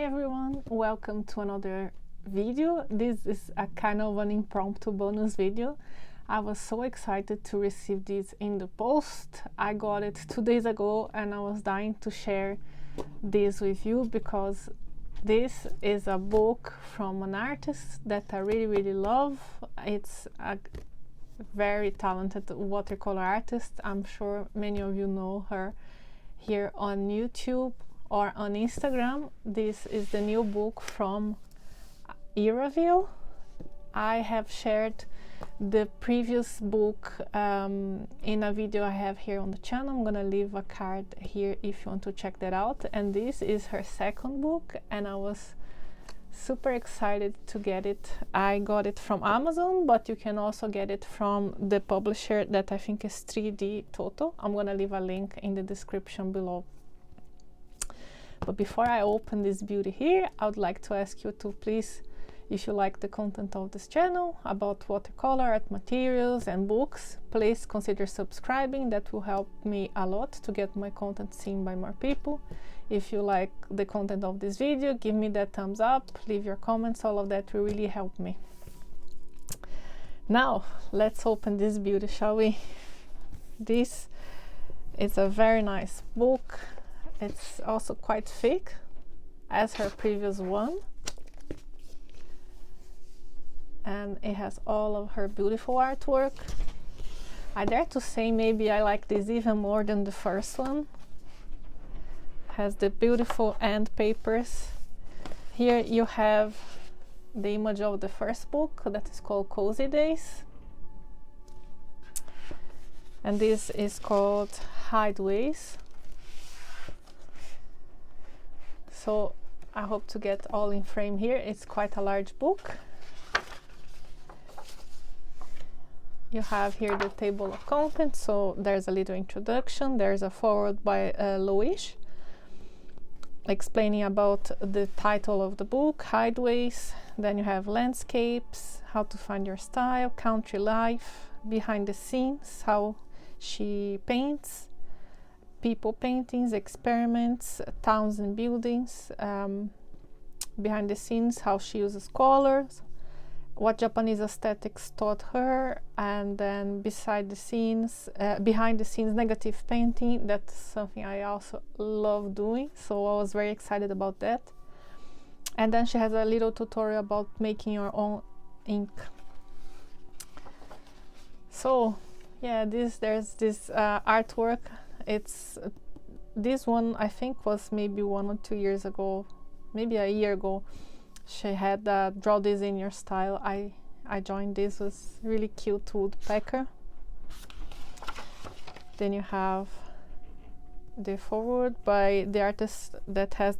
everyone, welcome to another video. This is a kind of an impromptu bonus video. I was so excited to receive this in the post. I got it 2 days ago and I was dying to share this with you because this is a book from an artist that I really love. It's a very talented watercolor artist. I'm sure many of you know her here on YouTube or on Instagram. This is the new book from Iraville. I have shared the previous book in a video I have here on the channel. I'm gonna leave a card here if you want to check that out. And this is her second book and I was super excited to get it. I got it from Amazon, but you can also get it from the publisher that I think is 3D Toto. I'm gonna leave a link in the description below. But before I open this beauty here, I would like to ask you to please, if you like the content of this channel about watercolor, art materials and books, please consider subscribing. That will help me a lot to get my content seen by more people. If you like the content of this video, give me that thumbs up, leave your comments, all of that will really help me. Now, let's open this beauty, shall we? This is a very nice book. It's also quite thick as her previous one. And it has all of her beautiful artwork. I dare to say maybe I like this even more than the first one. Has the beautiful end papers. Here you have the image of the first book that is called Cozy Days. And this is called Hideaways. So I hope to get all in frame here. It's quite a large book. You have here the table of contents, so there's a little introduction. There's a foreword by Louise explaining about the title of the book, Hideaways. Then you have landscapes, how to find your style, country life, behind the scenes, how she paints, people paintings, experiments, towns and buildings, behind the scenes, how she uses colors, what Japanese aesthetics taught her, and then behind the scenes, negative painting. That's something I also love doing, so I was very excited about that. And then she has a little tutorial about making your own ink. So yeah, there's this artwork. It's this one I think was maybe 1 or 2 years ago, maybe a year ago. She had draw this in your style. I joined. This was really cute woodpecker. Then you have the foreword by the artist that has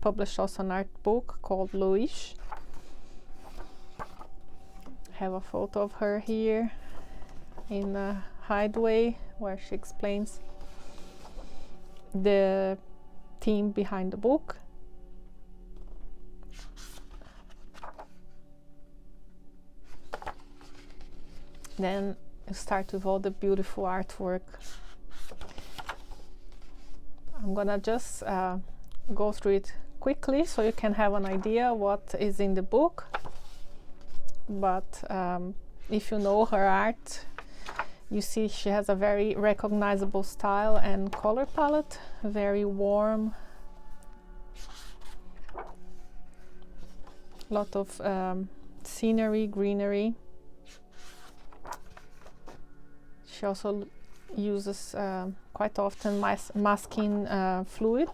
published also an art book called Louise. Have a photo of her here in a hideaway where she explains the theme behind the book. Then you start with all the beautiful artwork. I'm gonna just go through it quickly so you can have an idea what is in the book. But if you know her art, you see she has a very recognizable style and color palette, very warm. Lot of scenery, greenery. She also uses quite often masking fluid.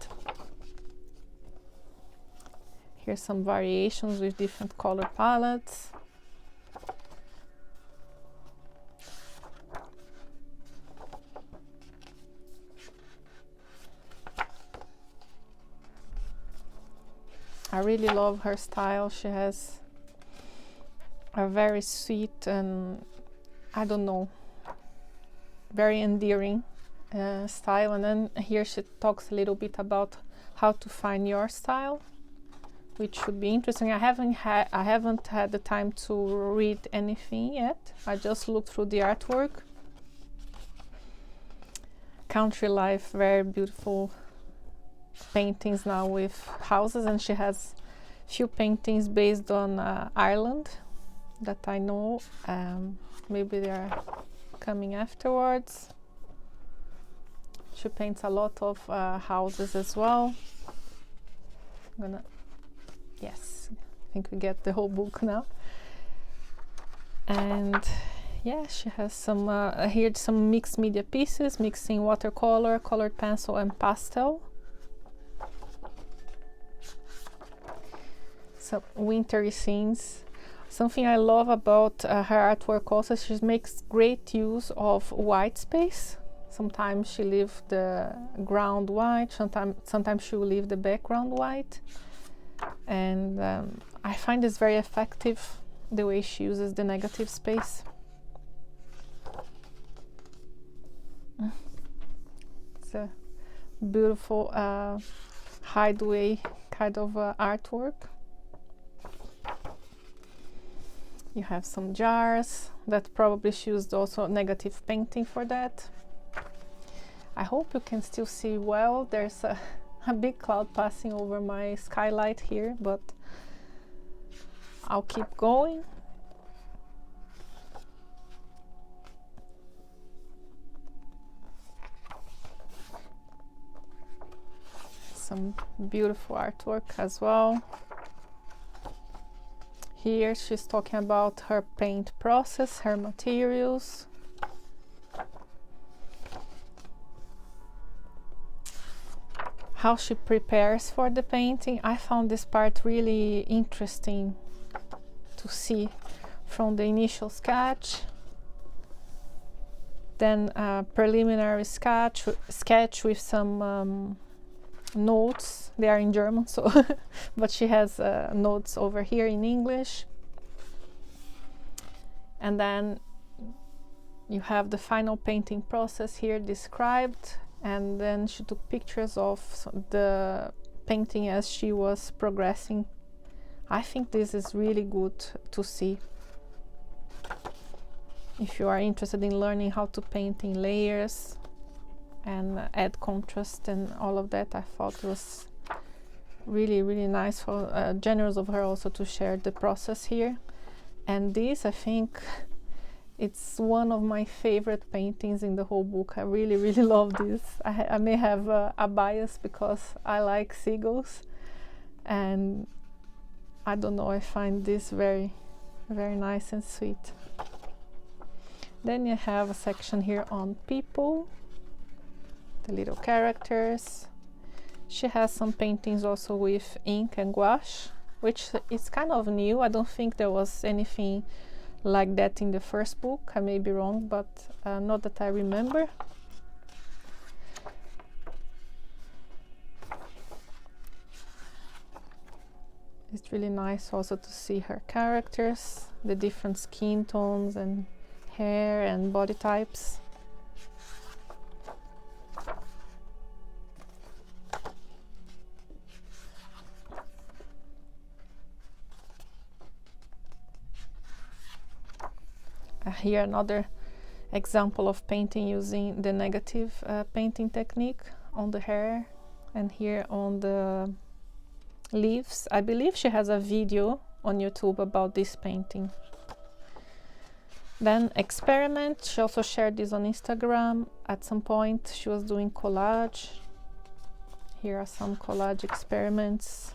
Here's some variations with different color palettes. I really love her style. She has a very sweet and, I don't know, very endearing style. And then here she talks a little bit about how to find your style, which should be interesting. I haven't had the time to read anything yet. I just looked through the artwork. Country life, very beautiful paintings now with houses, and she has few paintings based on Ireland that I know. Maybe they are coming afterwards. She paints a lot of houses as well. Yes, I think we get the whole book now. And yeah, she has some here some mixed media pieces, mixing watercolor, colored pencil, and pastel. Some wintry scenes. Something I love about her artwork also, she makes great use of white space. Sometimes she leaves the ground white, sometimes she will leave the background white. And I find this very effective, the way she uses the negative space. It's a beautiful hideaway kind of artwork. You have some jars that probably she used also negative painting for that. I hope you can still see well. There's a big cloud passing over my skylight here, but I'll keep going. Some beautiful artwork as well. Here she's talking about her paint process, her materials. How she prepares for the painting. I found this part really interesting to see, from the initial sketch, then a preliminary sketch with some notes. They are in German, so but she has notes over here in English. And then you have the final painting process here described, and then she took pictures of the painting as she was progressing. I think this is really good to see if you are interested in learning how to paint in layers and add contrast and all of that. I thought it was really, really nice, for generous of her also to share the process here. And this, I think, it's one of my favorite paintings in the whole book. I really, really love this. I may have a bias because I like seagulls, and I don't know, I find this very, very nice and sweet. Then you have a section here on people, the little characters. She has some paintings also with ink and gouache, which is kind of new. I don't think there was anything like that in the first book. I may be wrong, but not that I remember. It's really nice also to see her characters, the different skin tones and hair and body types. Here another example of painting using the negative painting technique on the hair, and here on the leaves. I believe she has a video on YouTube about this painting. Then experiment. She also shared this on Instagram at some point. She was doing collage. Here are some collage experiments.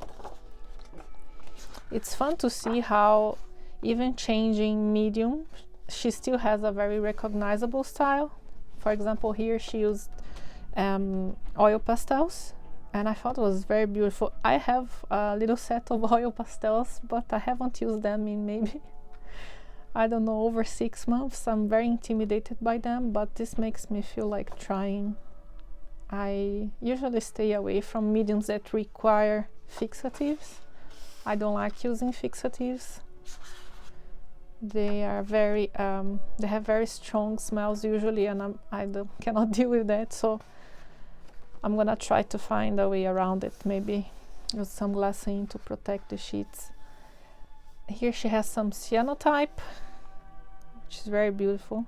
It's fun to see how, even changing medium, she still has a very recognizable style. For example, here she used oil pastels, and I thought it was very beautiful. I have a little set of oil pastels, but I haven't used them in maybe, I don't know, over 6 months. I'm very intimidated by them, but this makes me feel like trying. I usually stay away from mediums that require fixatives. I don't like using fixatives. They are very they have very strong smells usually, and I cannot deal with that, so I'm gonna try to find a way around it, maybe use some glassine to protect the sheets. Here she has some cyanotype, which is very beautiful.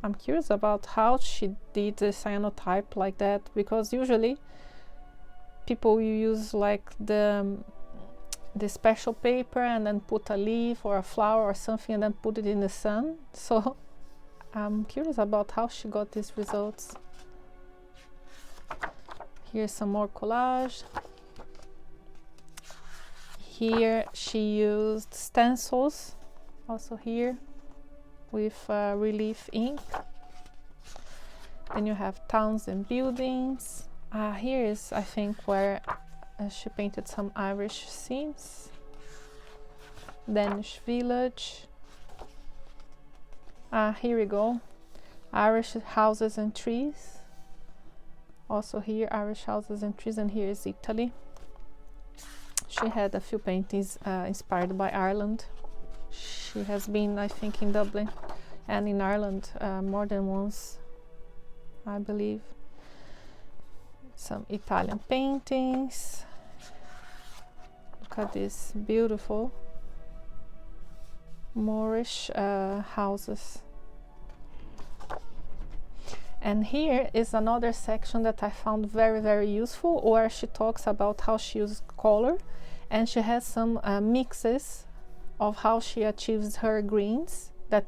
I'm curious about how she did the cyanotype like that, because usually people use like the special paper and then put a leaf or a flower or something and then put it in the sun. So I'm curious about how she got these results. Here's some more collage. Here she used stencils, also here, with relief ink. Then you have towns and buildings. Here is, I think, where she painted some Irish scenes. Danish village. Here we go. Irish houses and trees. Also here, Irish houses and trees, and here is Italy. She had a few paintings inspired by Ireland. She has been, I think, in Dublin and in Ireland more than once, I believe. Some Italian paintings. Look at these beautiful Moorish houses. And here is another section that I found very, very useful, where she talks about how she uses color, and she has some mixes of how she achieves her greens. That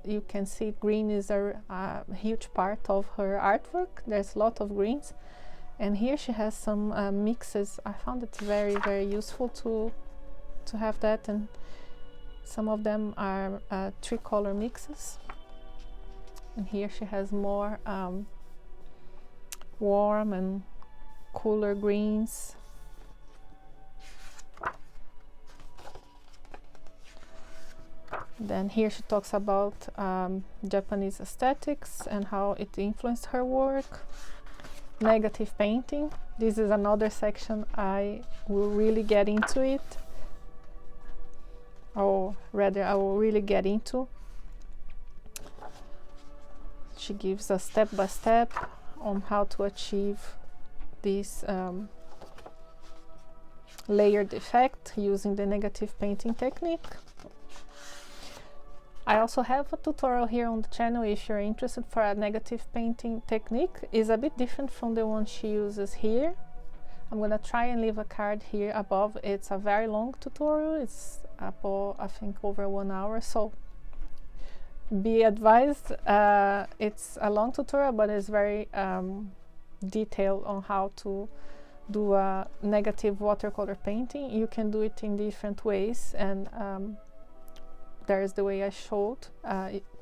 you can see green is a huge part of her artwork. There's a lot of greens, and here she has some mixes. I found it very, very useful to have that, and some of them are 3-color mixes. And here she has more warm and cooler greens. Then here she talks about Japanese aesthetics and how it influenced her work. Negative painting. This is another section I will really get into it. Or rather, I will really get into. She gives a step-by-step on how to achieve this layered effect using the negative painting technique. I also have a tutorial here on the channel if you're interested for a negative painting technique. It's a bit different from the one she uses here. I'm gonna try and leave a card here above. It's a very long tutorial. It's about, I think, over 1 hour, so be advised, it's a long tutorial, but it's very detailed on how to do a negative watercolor painting. You can do it in different ways, and there's the way I showed,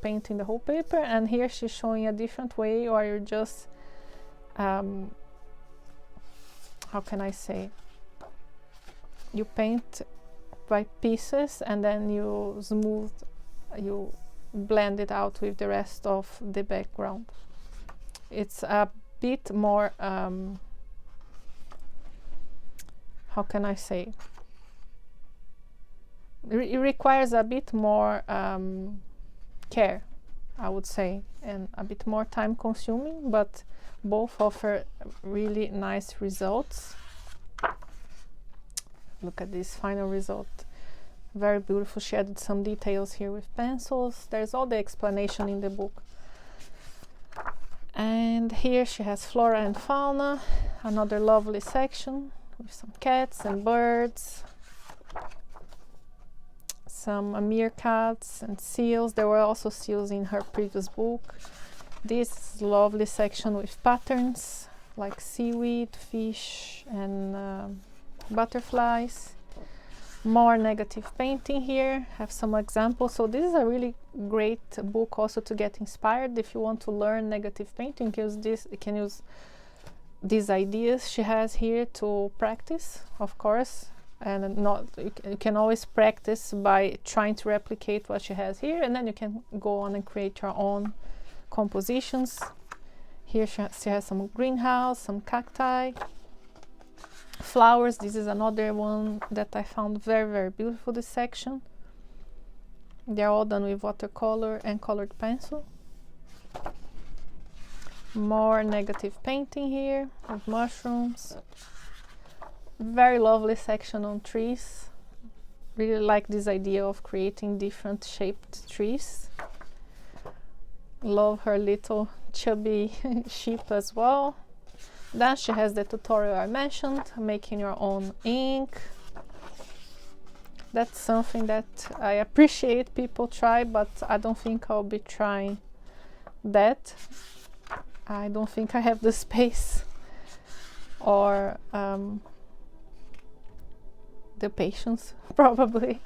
painting the whole paper, and here she's showing a different way, or you're just how can I say, you paint by pieces and then you smooth, you blend it out with the rest of the background. It's a bit more how can I say, it requires a bit more care, I would say, and a bit more time consuming, but both offer really nice results. Look at this final result. Very beautiful. She added some details here with pencils. There's all the explanation in the book. And here she has Flora and Fauna, another lovely section with some cats and birds, some meerkats and seals. There were also seals in her previous book. This lovely section with patterns like seaweed, fish, and butterflies. More negative painting here. Have some examples. So this is a really great book also to get inspired if you want to learn negative painting. You can use these ideas she has here to practice, of course, and not you can always practice by trying to replicate what she has here, and then you can go on and create your own compositions. Here she has some greenhouse, some cacti, flowers. This is another one that I found very, very beautiful, this section. They're all done with watercolor and colored pencil. More negative painting here with mushrooms. Very lovely section on trees. Really like this idea of creating different shaped trees. Love her little chubby sheep as well. Then she has the tutorial I mentioned, making your own ink. That's something that I appreciate people try, but I don't think I'll be trying that. I don't think I have the space or the patience probably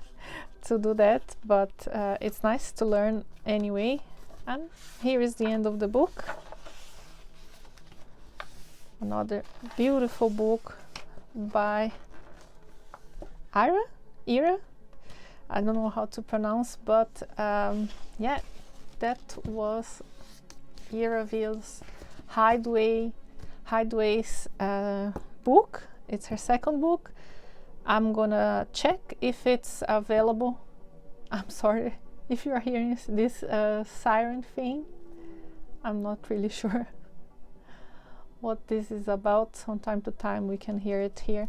to do that, but it's nice to learn anyway. And here is the end of the book. Another beautiful book by Ira? I don't know how to pronounce, but yeah, that was Iraville's Hideaways book. It's her second book. I'm gonna check if it's available. I'm sorry if you are hearing this siren thing. I'm not really sure what this is about. From time to time we can hear it here.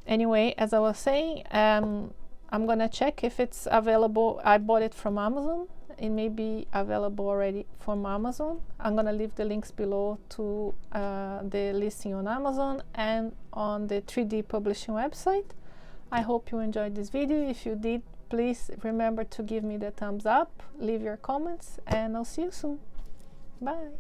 Anyway, as I was saying, I'm gonna check if it's available. I bought it from Amazon. It may be available already from Amazon. I'm gonna leave the links below to the listing on Amazon and on the 3D publishing website. I hope you enjoyed this video. If you did, please remember to give me the thumbs up, leave your comments, and I'll see you soon. Bye.